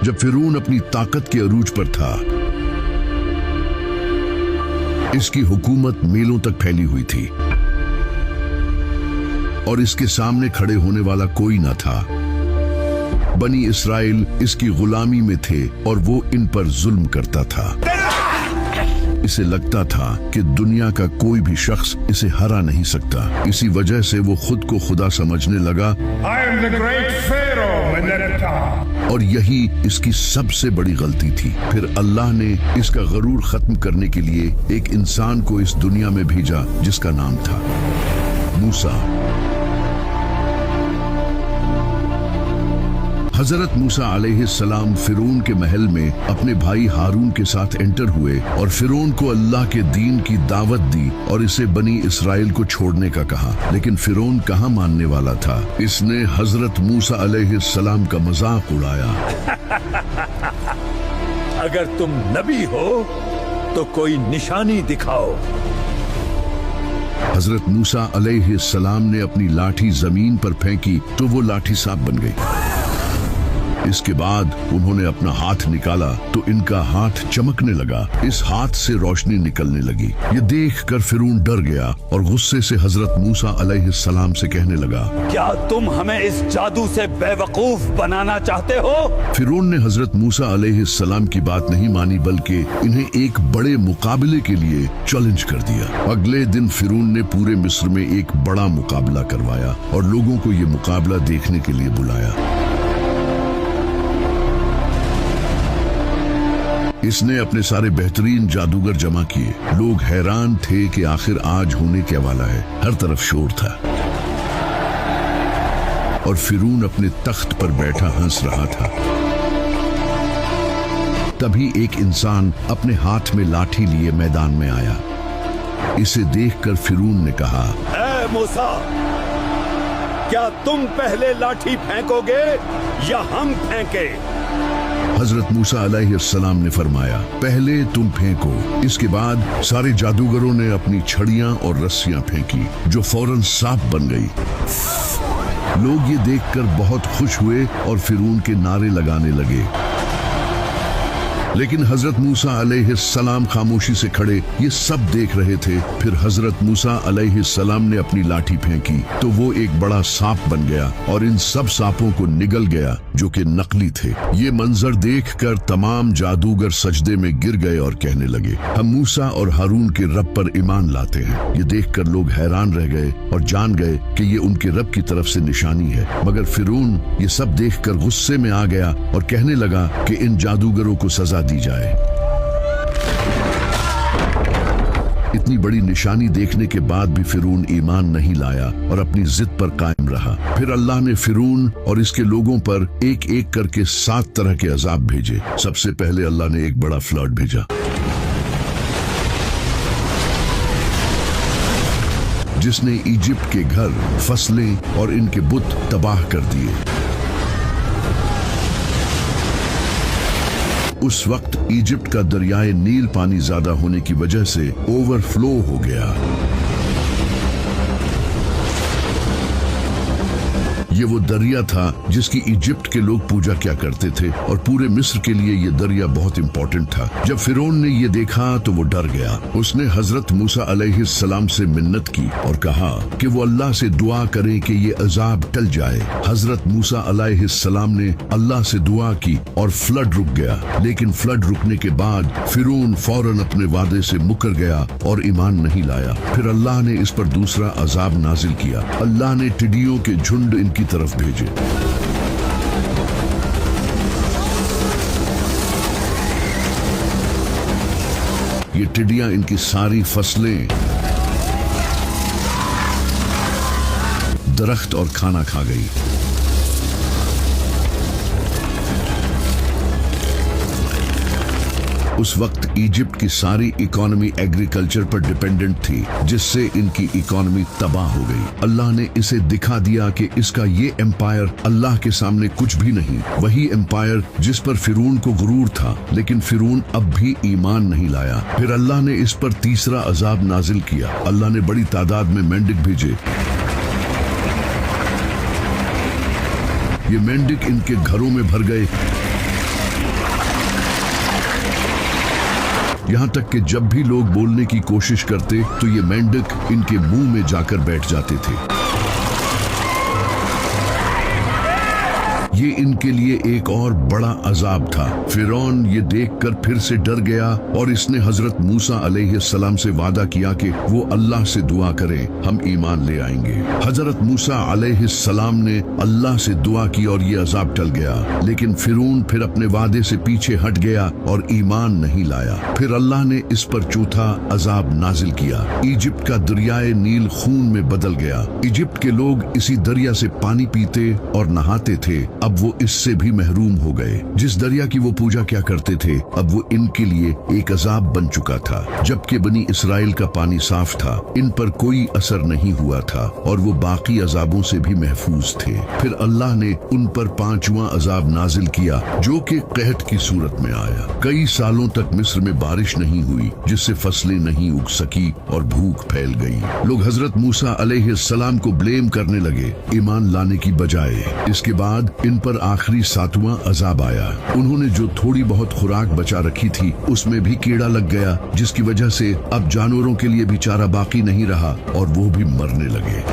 जब फिरौन अपनी ताकत के अरूज पर था, इसकी हुकूमत मीलों तक फैली हुई थी और इसके सामने खड़े होने वाला कोई न था। बनी इसराइल इसकी गुलामी में थे और वो इन पर जुल्म करता था। इसे लगता था कि दुनिया का कोई भी शख्स इसे हरा नहीं सकता। इसी वजह से वो खुद को खुदा समझने लगा। I am the great Pharaoh, Meneptah. और यही इसकी सबसे बड़ी गलती थी। फिर अल्लाह ने इसका गरूर खत्म करने के लिए एक इंसान को इस दुनिया में भेजा जिसका नाम था मूसा। हजरत मूसा अलैहिस्सलाम फिरौन के महल में अपने भाई हारून के साथ एंटर हुए और फिरौन को अल्लाह के दीन की दावत दी और इसे बनी इसराइल को छोड़ने का कहा। लेकिन फिरौन कहाँ मानने वाला था। इसने हजरत मूसा अलैहिस्सलाम का मजाक उड़ाया। अगर तुम नबी हो तो कोई निशानी दिखाओ। हजरत मूसा अलैहिस्सलाम ने अपनी लाठी जमीन पर फेंकी तो वो लाठी सांप बन गई। इसके बाद उन्होंने अपना हाथ निकाला तो इनका हाथ चमकने लगा। इस हाथ से रोशनी निकलने लगी। ये देखकर फिरौन डर गया और गुस्से से हजरत मूसा अलैहिस्सलाम से कहने लगा, क्या तुम हमें इस जादू से बेवकूफ बनाना चाहते हो? फिरौन ने हजरत मूसा अलैहिस्सलाम की बात नहीं मानी बल्कि इन्हें एक बड़े मुकाबले के लिए चैलेंज कर दिया। अगले दिन फिरौन ने पूरे मिस्र में एक बड़ा मुकाबला करवाया और लोगों को ये मुकाबला देखने के लिए बुलाया। इसने अपने सारे बेहतरीन जादूगर जमा किए। लोग हैरान थे कि आखिर आज होने क्या वाला है। हर तरफ शोर था और फिरौन अपने तख्त पर बैठा हंस रहा था। तभी एक इंसान अपने हाथ में लाठी लिए मैदान में आया। इसे देखकर फिरौन ने कहा, ऐ मूसा, क्या तुम पहले लाठी फेंकोगे या हम फेंके? हजरत मूसा अलैहिस्सलाम ने फरमाया, पहले तुम फेंको। इसके बाद सारे जादूगरों ने अपनी छड़ियां और रस्सियां फेंकी जो फौरन सांप बन गई। लोग ये देखकर बहुत खुश हुए और फिरौन के नारे लगाने लगे। लेकिन हजरत मूसा अलैहिस्सलाम खामोशी से खड़े ये सब देख रहे थे। फिर हजरत मूसा अलैहिस्सलाम ने अपनी लाठी फेंकी तो वो एक बड़ा सांप बन गया और इन सब सांपों को निगल गया जो कि नकली थे। ये मंजर देखकर तमाम जादूगर सजदे में गिर गए और कहने लगे, हम मूसा और हारून के रब पर ईमान लाते हैं। ये देखकर लोग हैरान रह गए और जान गए कि ये उनके रब की तरफ से निशानी है। मगर फिरौन ये सब देखकर गुस्से में आ गया और कहने लगा कि इन जादूगरों को सजा दी जाए। इतनी बड़ी निशानी देखने के बाद भी फिरौन ईमान नहीं लाया और अपनी जिद पर कायम रहा। फिर अल्लाह ने फिरौन और इसके लोगों पर एक एक करके 7 तरह के अजाब भेजे। सबसे पहले अल्लाह ने एक बड़ा फ्लड भेजा जिसने इजिप्ट के घर, फसलें और इनके बुत तबाह कर दिए। उस वक्त इजिप्ट का दरियाए नील पानी ज्यादा होने की वजह से ओवरफ्लो हो गया। ये वो दरिया था जिसकी इजिप्ट के लोग पूजा किया करते थे और पूरे मिस्र के लिए ये दरिया बहुत इंपॉर्टेंट था। जब फिरौन ने ये देखा तो वो डर गया। उसने हजरत मूसा अलैहिस्सलाम से मिन्नत की और कहा कि वो अल्लाह से दुआ करे कि ये अजाब टल जाए। हजरत मूसा अलैहिस्सलाम ने अल्लाह से दुआ की और फ्लड रुक गया। लेकिन फ्लड रुकने के बाद फिरौन फौरन अपने वादे से मुकर गया और ईमान नहीं लाया। फिर अल्लाह ने इस पर दूसरा अजाब नाजिल किया। अल्लाह ने टिड्डियों के झुंड इनकी तरफ भेजे। ये टिड्डियां इनकी सारी फसलें, दरख्त और खाना खा गई। उस वक्त इजिप्ट की सारी इकोनॉमी एग्रीकल्चर पर डिपेंडेंट थी जिससे इनकी इकोनॉमी तबाह हो गई। अल्लाह ने इसे दिखा दिया कि इसका ये एम्पायर अल्लाह के सामने कुछ भी नहीं। वही एम्पायर जिस पर फिरौन को गुरूर था, लेकिन फिरौन अब भी ईमान नहीं लाया। फिर अल्लाह ने इस पर तीसरा अजाब नाजिल किया। अल्लाह ने बड़ी तादाद में मेंढक भेजे। ये मेंढक इनके घरों में भर गए यहाँ तक कि जब भी लोग बोलने की कोशिश करते तो ये मेंढक इनके मुंह में जाकर बैठ जाते थे। ये इनके लिए एक और बड़ा अजाब था। फिरौन ये देखकर फिर से डर गया और इसने हजरत मूसा अलैहिस्सलाम से वादा किया कि वो अल्लाह से दुआ करें, हम ईमान ले आएंगे। हजरत मूसा अलैहिस्सलाम ने अल्लाह से दुआ की और ये अजाब टल गया, लेकिन फिरौन फिर अपने वादे से पीछे हट गया और ईमान नहीं लाया। फिर अल्लाह ने इस पर चौथा अजाब नाजिल किया। इजिप्ट का दरियाए नील खून में बदल गया। इजिप्ट के लोग इसी दरिया से पानी पीते और नहाते थे। अब वो इससे भी महरूम हो गए। जिस दरिया की वो पूजा क्या करते थे, अब वो इनके लिए एक अजाब बन चुका था। जबकि बनी इसराइल का पानी साफ था, इन पर कोई असर नहीं हुआ था और वो बाकी अजाबों से भी महफूज थे। फिर अल्लाह ने उन पर पांचवा अजाब नाजिल किया, जो कि कहत की सूरत में आया। कई सालों तक मिस्र में बारिश नहीं हुई, जिससे फसलें नहीं उग सकी और भूख फैल गई। लोग हजरत मूसा अलैहिस्सलाम को ब्लेम करने लगे, ईमान लाने की बजाय। इसके बाद इन पर आखिरी सातवां अजाब आया। उन्होंने जो थोड़ी बहुत खुराक बचा रखी थी, उसमें भी कीड़ा लग गया, जिसकी वजह से अब जानवरों के लिए भी चारा बाकी नहीं रहा और वो भी मरने लगे।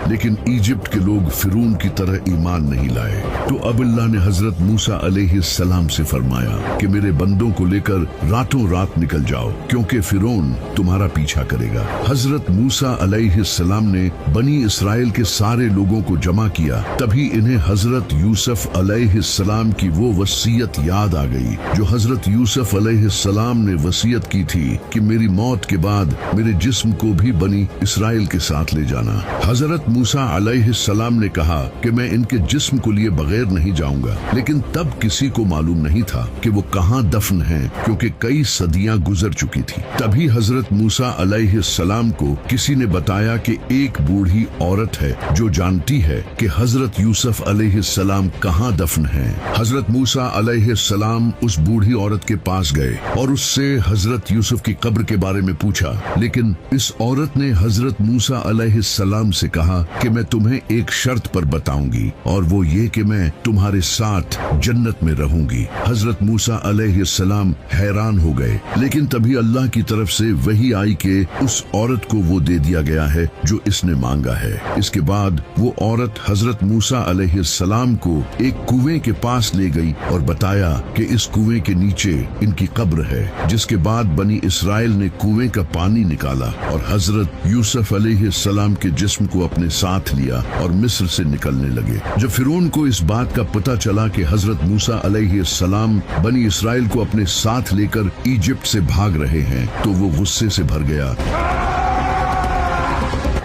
लेकिन इजिप्ट के लोग फिरौन की तरह ईमान नहीं लाए। तो अब अल्लाह ने हजरत मूसा अलैहिस्सलाम से फरमाया कि मेरे बंदों को लेकर रातों रात निकल जाओ, क्योंकि फिरौन तुम्हारा पीछा करेगा। हजरत मूसा अलैहिस्सलाम ने बनी इसराइल के सारे लोगों को जमा किया। तभी इन्हें हजरत यूसुफ अलैहिस्सलाम की वो वसीयत याद आ गई, जो हजरत यूसुफ अलैहिस्सलाम ने वसीयत की थी कि मेरी मौत के बाद मेरे जिस्म को भी बनी इसराइल के साथ ले जाना। हजरत मूसा अलैहिस्सलाम ने कहा कि मैं इनके जिस्म को लिए बगैर नहीं जाऊंगा, लेकिन तब किसी को मालूम नहीं था कि वो कहाँ दफन हैं, क्योंकि कई सदियां गुजर चुकी थी। तभी हजरत मूसा अलैहिस्सलाम को किसी ने बताया कि एक बूढ़ी औरत है जो जानती है कि हजरत यूसुफ अलैहिस्सलाम कहाँ दफन हैं। हजरत मूसा अलैहिस्सलाम उस बूढ़ी औरत के पास गए और उससे हजरत यूसुफ की कब्र के बारे में पूछा, लेकिन इस औरत ने हजरत मूसा अलैहिस्सलाम से कहा कि मैं तुम्हें एक शर्त पर बताऊंगी, और वो ये कि मैं तुम्हारे साथ जन्नत में रहूंगी। हजरत मूसा अलैहिस्सलाम हैरान हो गए, लेकिन तभी अल्लाह की तरफ से वही आई कि उस औरत को वो दे दिया गया है जो इसने मांगा है। इसके बाद वो औरत हजरत मूसा अलैहिस्सलाम को एक कुएं के पास ले गई और बताया कि इस कुएं के नीचे इनकी कब्र है। जिसके बाद बनी इसराइल ने कुएं का पानी निकाला और हजरत यूसुफ अलैहिस्सलाम के जिस्म को अपने साथ लिया और मिस्र से निकलने लगे। जब फिरौन को इस बात का पता चला कि हजरत मूसा अलैहिस्सलाम बनी इसराइल को अपने साथ लेकर इजिप्ट से भाग रहे हैं, तो वो गुस्से से भर गया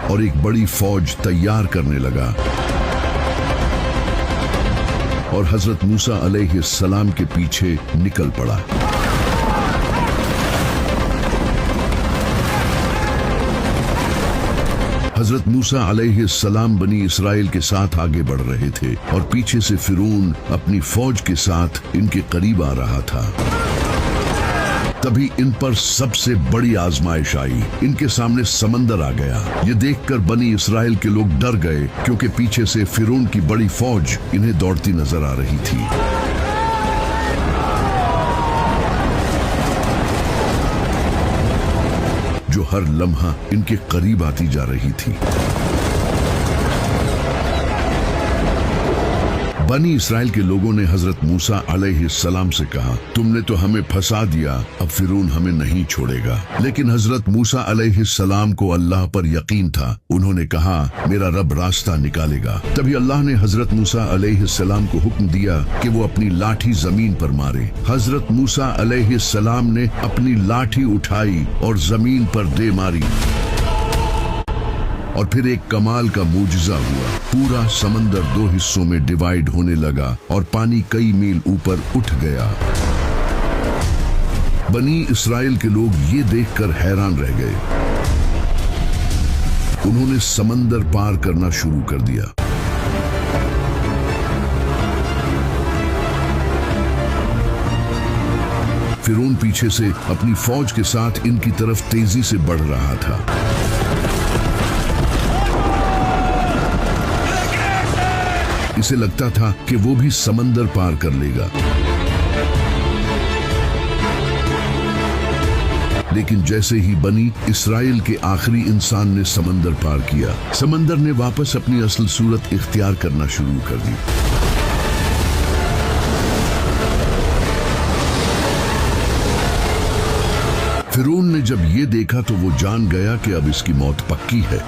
और एक बड़ी फौज तैयार करने लगा और हजरत मूसा अलैहिस्सलाम के पीछे निकल पड़ा। हजरत मूसा अलैहिस्सलाम बनी इसराइल के साथ आगे बढ़ रहे थे और पीछे से फिरौन अपनी फौज के साथ इनके करीब आ रहा था। तभी इन पर सबसे बड़ी आजमाइश आई। इनके सामने समंदर आ गया। ये देखकर बनी इसराइल के लोग डर गए, क्योंकि पीछे से फिरौन की बड़ी फौज इन्हें दौड़ती नजर आ रही थी। जो हर लम्हा इनके करीब आती जा रही थी। बनी इसराइल के लोगों ने हजरत मूसा अलैहिस्सलाम से कहा, तुमने तो हमें फंसा दिया, अब फिरौन हमें नहीं छोड़ेगा। लेकिन हजरत मूसा अलैहिस्सलाम को अल्लाह पर यकीन था। उन्होंने कहा, मेरा रब रास्ता निकालेगा। तभी अल्लाह ने हजरत मूसा अलैहिस्सलाम को हुक्म दिया कि वो अपनी लाठी जमीन पर मारे। हजरत मूसा अलैहिस्सलाम ने अपनी लाठी उठाई और जमीन पर दे मारी और फिर एक कमाल का मूजिजा हुआ। पूरा समंदर दो हिस्सों में डिवाइड होने लगा और पानी कई मील ऊपर उठ गया। बनी इसराइल के लोग ये देखकर हैरान रह गए। उन्होंने समंदर पार करना शुरू कर दिया। फिरौन पीछे से अपनी फौज के साथ इनकी तरफ तेजी से बढ़ रहा था। इसे लगता था कि वो भी समंदर पार कर लेगा। लेकिन जैसे ही बनी इसराइल के आखिरी इंसान ने समंदर पार किया, समंदर ने वापस अपनी असल सूरत इख्तियार करना शुरू कर दी। फिरौन ने जब ये देखा तो वो जान गया कि अब इसकी मौत पक्की है।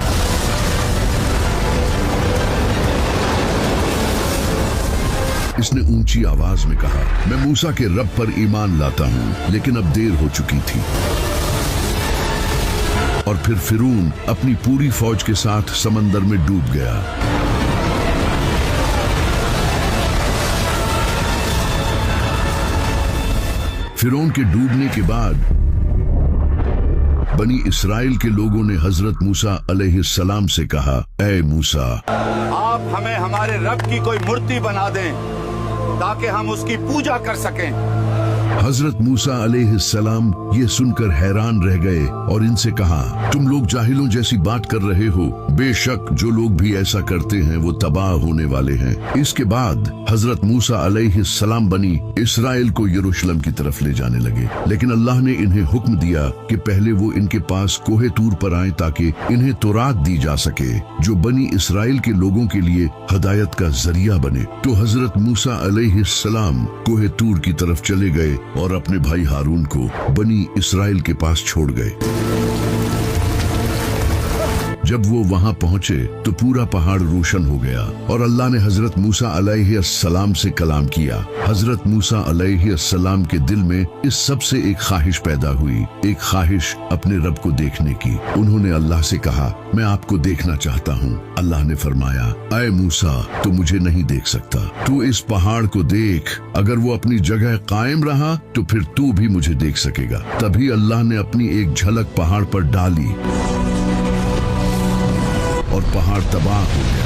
इसने ऊंची आवाज में कहा, मैं मूसा के रब पर ईमान लाता हूं, लेकिन अब देर हो चुकी थी। और फिर फिरौन अपनी पूरी फौज के साथ समंदर में डूब गया। फिरौन के डूबने के बाद बनी इसराइल के लोगों ने हजरत मूसा अलैहिस्सलाम से कहा, ऐ मूसा, आप हमें हमारे रब की कोई मूर्ति बना दें ताकि हम उसकी पूजा कर सकें। हजरत मूसा अलैहिस्सलाम ये सुनकर हैरान रह गए और इनसे कहा, तुम लोग जाहिलों जैसी बात कर रहे हो। बेशक जो लोग भी ऐसा करते हैं वो तबाह होने वाले हैं। इसके बाद हजरत मूसा अलैहिस्सलाम बनी इसराइल को यरूशलेम की तरफ ले जाने लगे, लेकिन अल्लाह ने इन्हें हुक्म दिया कि पहले वो इनके पास कोहे तूर पर आए ताकि इन्हें तौरात दी जा सके, जो बनी इसराइल के लोगों के लिए हदायत का जरिया बने। तो हजरत मूसा अलैहिस्सलाम कोहे तूर की तरफ चले गए और अपने भाई हारून को बनी इसराइल के पास छोड़ गए। जब वो वहां पहुंचे तो पूरा पहाड़ रोशन हो गया और अल्लाह ने हजरत मूसा अलैहिस्सलाम से कलाम किया। हजरत मूसा अलैहिस्सलाम के दिल में इस सब से एक ख्वाहिश पैदा हुई, एक ख्वाहिश अपने रब को देखने की। उन्होंने अल्लाह से कहा, मैं आपको देखना चाहता हूँ। अल्लाह ने फरमाया, ऐ मूसा, तू मुझे नहीं देख सकता, तू इस पहाड़ को देख। अगर वो अपनी जगह कायम रहा तो फिर तू भी मुझे देख सकेगा। तभी अल्लाह ने अपनी एक झलक पहाड़ पर डाली और पहाड़ तबाह हो गया।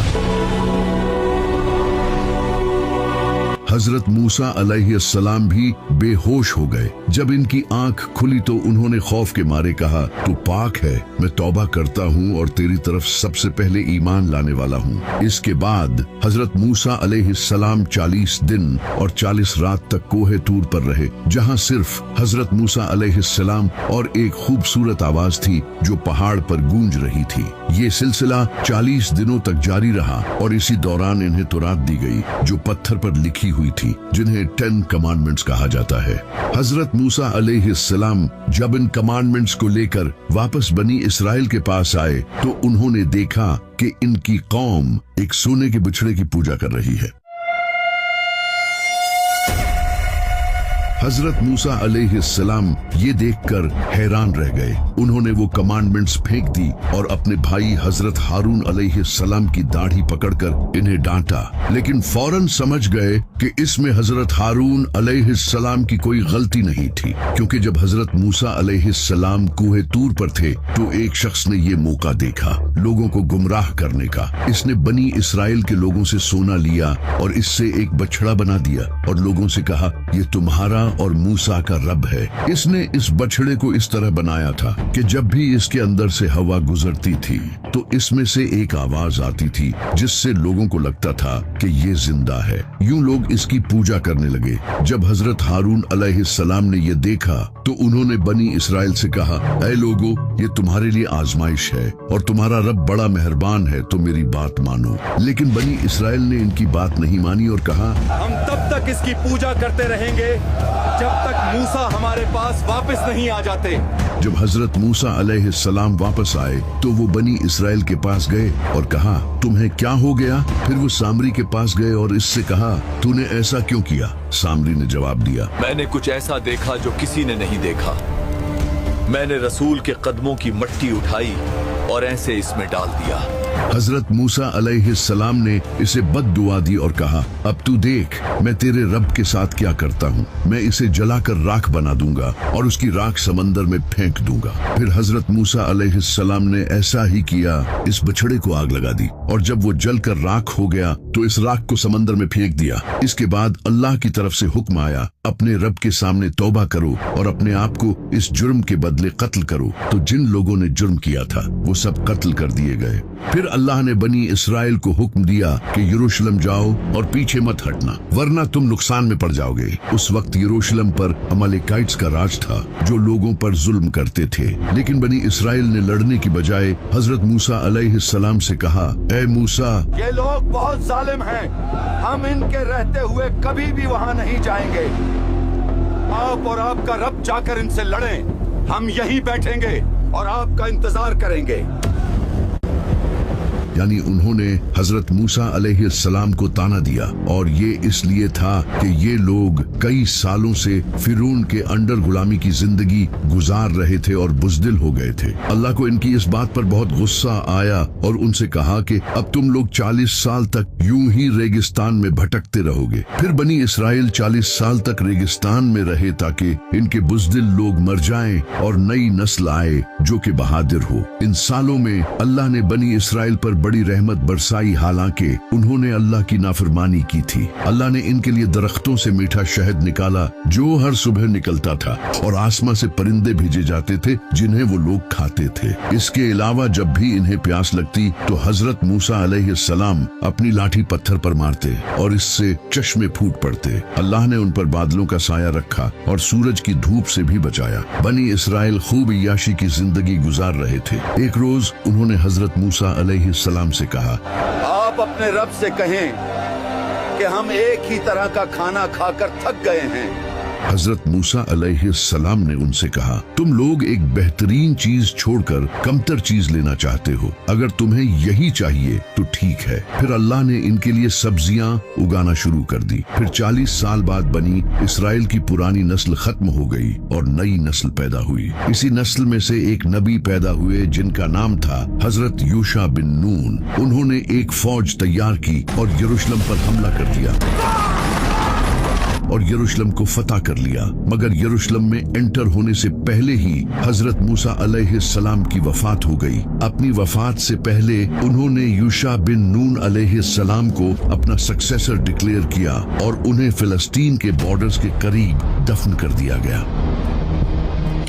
हजरत मूसा अलैहिस्सलाम भी बेहोश हो गए। जब इनकी आंख खुली तो उन्होंने खौफ के मारे कहा, तू पाक है, मैं तौबा करता हूँ और तेरी तरफ सबसे पहले ईमान लाने वाला हूँ। इसके बाद हजरत मूसा अलैहिस्सलाम 40 दिन और 40 रात तक कोहे तूर पर रहे, जहाँ सिर्फ हजरत मूसा अलैहिस्सलाम और एक खूबसूरत आवाज थी जो पहाड़ पर गूंज रही थी। ये सिलसिला 40 दिनों तक जारी रहा और इसी दौरान इन्हें तौरात दी गई जो पत्थर पर लिखी हुई थी, जिन्हें 10 कमांडमेंट्स कहा जाता है। हजरत मूसा अलैहिस्सलाम जब इन कमांडमेंट्स को लेकर वापस बनी इसराइल के पास आए तो उन्होंने देखा कि इनकी कौम एक सोने के बछड़े की पूजा कर रही है। हजरत मूसा अलैहिस्सलाम ये देखकर हैरान रह गए। उन्होंने वो कमांडमेंट्स फेंक दी और अपने भाई हजरत हारून अलैहिस्सलाम की दाढ़ी पकड़कर इन्हें डांटा, लेकिन फौरन समझ गए कि इसमें हजरत हारून अलैहिस्सलाम की कोई गलती नहीं थी, क्योंकि जब हजरत मूसा अलैहिस्सलाम कोहे तूर पर थे तो एक शख्स ने ये मौका देखा लोगों को गुमराह करने का। इसने बनी इसराइल के लोगों से सोना लिया और इससे एक बछड़ा बना दिया और लोगों से कहा, ये तुम्हारा और मूसा का रब है। इसने इस बछड़े को इस तरह बनाया था कि जब भी इसके अंदर से हवा गुजरती थी तो इसमें से एक आवाज आती थी जिससे लोगों को लगता था कि ये जिंदा है। यूं लोग इसकी पूजा करने लगे। जब हजरत हारून अलैहिस्सलाम ने ये देखा तो उन्होंने बनी इसराइल से कहा, ऐ लोगो, ये तुम्हारे लिए आजमाइश है और तुम्हारा रब बड़ा मेहरबान है, तो मेरी बात मानो। लेकिन बनी इसराइल ने इनकी बात नहीं मानी और कहा, हम तब तक इसकी पूजा करते रहेंगे जब तक मूसा हमारे पास वापस नहीं आ जाते। जब हजरत मूसा अलैहिस्सलाम वापस आए तो वो बनी इसराइल के पास गए और कहा, तुम्हें क्या हो गया? फिर वो सामरी के पास गए और इससे कहा, तूने ऐसा क्यों किया? सामरी ने जवाब दिया, मैंने कुछ ऐसा देखा जो किसी ने नहीं देखा। मैंने रसूल के कदमों की मट्टी उठाई और ऐसे इसमें डाल दिया। हजरत मूसा अलैहिस्सलाम ने इसे बद्दुआ दी और कहा, अब तू देख मैं तेरे रब के साथ क्या करता हूँ। मैं इसे जलाकर राख बना दूंगा और उसकी राख समंदर में फेंक दूंगा। फिर हजरत मूसा अलैहिस्सलाम ने ऐसा ही किया, इस बछड़े को आग लगा दी और जब वो जलकर राख हो गया तो इस राख को समंदर में फेंक दिया। इसके बाद अल्लाह की तरफ से हुक्म आया, अपने रब के सामने तौबा करो और अपने आप को इस जुर्म के बदले कत्ल करो। तो जिन लोगों ने जुर्म किया था वो सब कत्ल कर दिए गए। फिर अल्लाह ने बनी इसराइल को हुक्म दिया कि यरूशलेम जाओ और पीछे मत हटना, वरना तुम नुकसान में पड़ जाओगे। उस वक्त यरूशलेम पर अमालेकाइट्स का राज था जो लोगों पर जुल्म करते थे। लेकिन बनी इसराइल ने लड़ने की बजाय हजरत मूसा अलैहिस्सलाम से कहा, ए मूसा, ये लोग बहुत जालिम हैं, हम इनके रहते हुए कभी भी वहां नहीं जाएंगे। आप और आपका रब जाकर इनसे लड़ें, हम यहीं बैठेंगे और आपका इंतजार करेंगे। यानी उन्होंने हजरत मूसा अलैहिस्सलाम को ताना दिया, और ये इसलिए था कि ये लोग कई सालों से फिरौन के अंडर गुलामी की जिंदगी गुजार रहे थे और बुज़दिल हो गए थे। अल्लाह को इनकी इस बात पर बहुत गुस्सा आया और उनसे कहा कि अब तुम लोग 40 साल तक यूं ही रेगिस्तान में भटकते रहोगे। फिर बनी इसराइल 40 साल तक रेगिस्तान में रहे ताकि इनके बुज़दिल लोग मर जाएं और नई नस्ल आए जो कि बहादुर हो। इन सालों में अल्लाह ने बनी इसराइल पर बड़ी रहमत बरसाई, हालांकि उन्होंने अल्लाह की नाफरमानी की थी। अल्लाह ने इनके लिए दरख्तों से मीठा शहद निकाला जो हर सुबह निकलता था, और आसमां से परिंदे भेजे जाते थे जिन्हें वो लोग खाते थे। इसके अलावा जब भी इन्हें प्यास लगती तो हजरत मूसा अलैहिस्सलाम अपनी लाठी पत्थर पर मारते और इससे चश्मे फूट पड़ते। अल्लाह ने उन पर बादलों का साया रखा और सूरज की धूप से भी बचाया। बनी इसराइल खूब इयाशी की जिंदगी गुजार रहे थे। एक रोज उन्होंने हजरत मूसा अलैहिस्सलाम से कहा, आप अपने रब से कहें कि हम एक ही तरह का खाना खाकर थक गए हैं। हजरत मूसा अलैहिस्सलाम ने उनसे कहा, तुम लोग एक बेहतरीन चीज छोड़कर कमतर चीज लेना चाहते हो। अगर तुम्हें यही चाहिए तो ठीक है। फिर अल्लाह ने इनके लिए सब्जियां उगाना शुरू कर दी। फिर 40 साल बाद बनी इसराइल की पुरानी नस्ल खत्म हो गई और नई नस्ल पैदा हुई। इसी नस्ल में से एक नबी पैदा हुए जिनका नाम था हजरत यूशा बिन नून। उन्होंने एक फौज तैयार की और यरूशलेम पर हमला कर दिया और यरूशलेम को फतह कर लिया। मगर यरूशलेम में एंटर होने से पहले ही हजरत मूसा अलैहिस्सलाम की वफात हो गई। अपनी वफात से पहले उन्होंने यूशा बिन नून अलैहिस्सलाम को अपना सक्सेसर डिक्लेयर किया और उन्हें फिलिस्तीन के बॉर्डर्स के करीब दफन कर दिया गया।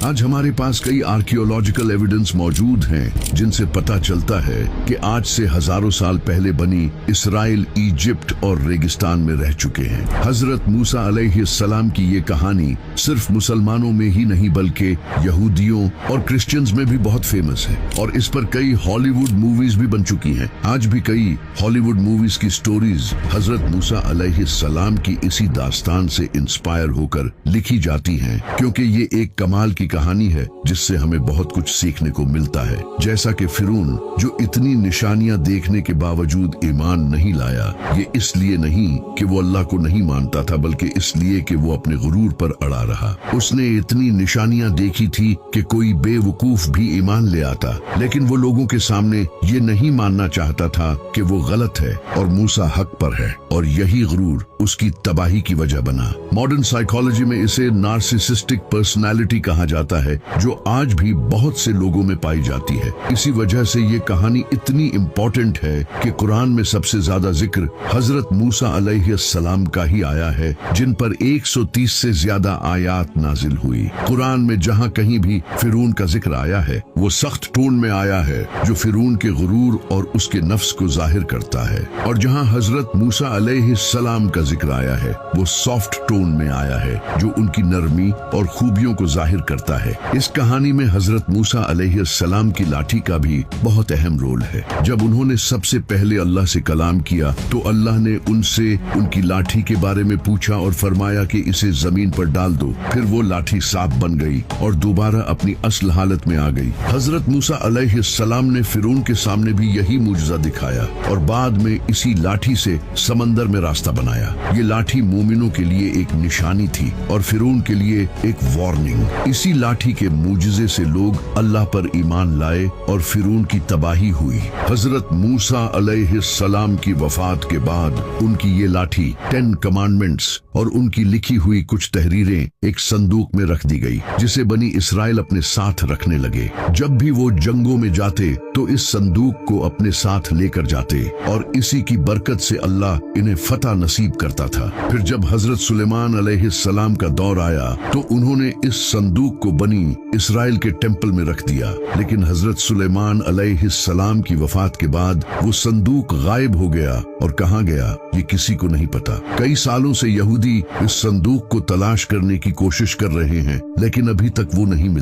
आज हमारे पास कई आर्कियोलॉजिकल एविडेंस मौजूद हैं जिनसे पता चलता है कि आज से हजारों साल पहले बनी इसराइल इजिप्ट और रेगिस्तान में रह चुके हैं। हजरत मूसा अलैहिस्सलाम की ये कहानी सिर्फ मुसलमानों में ही नहीं बल्कि यहूदियों और क्रिश्चियंस में भी बहुत फेमस है, और इस पर कई हॉलीवुड मूवीज भी बन चुकी हैं। आज भी कई हॉलीवुड मूवीज की स्टोरीज हजरत मूसा अलैहिस्सलाम की इसी दास्तान से इंस्पायर होकर लिखी जाती हैं, क्योंकि ये एक कमाल की कहानी है जिससे हमें बहुत कुछ सीखने को मिलता है। जैसा कि फिरौन जो इतनी निशानियां देखने के बावजूद ईमान नहीं लाया, ये इसलिए नहीं कि वो अल्लाह को नहीं मानता था बल्कि इसलिए कि वो अपने गुरूर पर अड़ा रहा। उसने इतनी निशानियां देखी थी कि कोई बेवकूफ भी ईमान ले आता, लेकिन वो लोगों के सामने ये नहीं मानना चाहता था कि वो गलत है और मूसा हक पर है, और यही गुरूर उसकी तबाही की वजह बना। मॉडर्न साइकोलॉजी में इसे नार्सिसिस्टिक पर्सनालिटी कहा जाता है, जो आज भी बहुत से लोगों में पाई जाती है। इसी वजह से ये कहानी इतनी इम्पोर्टेंट है कि कुरान में सबसे ज्यादा जिक्र हजरत मूसा अलैहिस्सलाम का ही आया है, जिन पर 130 से ज्यादा आयात नाजिल हुई। कुरान में जहाँ कहीं भी फिरौन का जिक्र आया है वो सख्त टोन में आया है जो फिरौन के गुरूर और उसके नफ्स को जाहिर करता है, और जहाँ हजरत मूसा अलैहिस्सलाम का जिक्र आया है वो सॉफ्ट टोन में आया है जो उनकी नरमी और खूबियों को जाहिर करता है। इस कहानी में हजरत मूसा अलैहिस्सलाम की लाठी का भी बहुत अहम रोल है। जब उन्होंने सबसे पहले अल्लाह से कलाम किया तो अल्लाह ने उनसे उनकी लाठी के बारे में पूछा और फरमाया कि इसे जमीन पर डाल दो। फिर वो लाठी साफ बन गई और दोबारा अपनी असल हालत में आ गई। हजरत मूसा अलैहिस्सलाम ने फिरौन के सामने भी यही मुजज़ा दिखाया और बाद में इसी लाठी से समंदर में रास्ता बनाया। ये लाठी मोमिनों के लिए एक निशानी थी और फिरौन के लिए एक वार्निंग। इसी लाठी के मूजिजे से लोग अल्लाह पर ईमान लाए और फिरौन की तबाही हुई। हजरत मूसा अलैहिस्सलाम की वफात के बाद उनकी ये लाठी 10 कमांडमेंट्स और उनकी लिखी हुई कुछ तहरीरें एक संदूक में रख दी गई, जिसे बनी इसराइल अपने साथ रखने लगे। जब भी वो जंगों में जाते तो इस संदूक को अपने साथ लेकर जाते और इसी की बरकत से अल्लाह इन्हें फतह नसीब करता था। फिर जब हजरत सुलेमान अलैहिस्सलाम का दौर आया तो उन्होंने इस संदूक को बनी इसराइल के टेंपल में रख दिया, लेकिन हजरत सुलेमान अलैहिस्सलाम की वफात के बाद वो संदूक गायब हो गया और कहाँ गया ये किसी को नहीं पता। कई सालों से यहूदी इस संदूक को तलाश करने की कोशिश कर रहे हैं, लेकिन अभी तक वो नहीं मिला।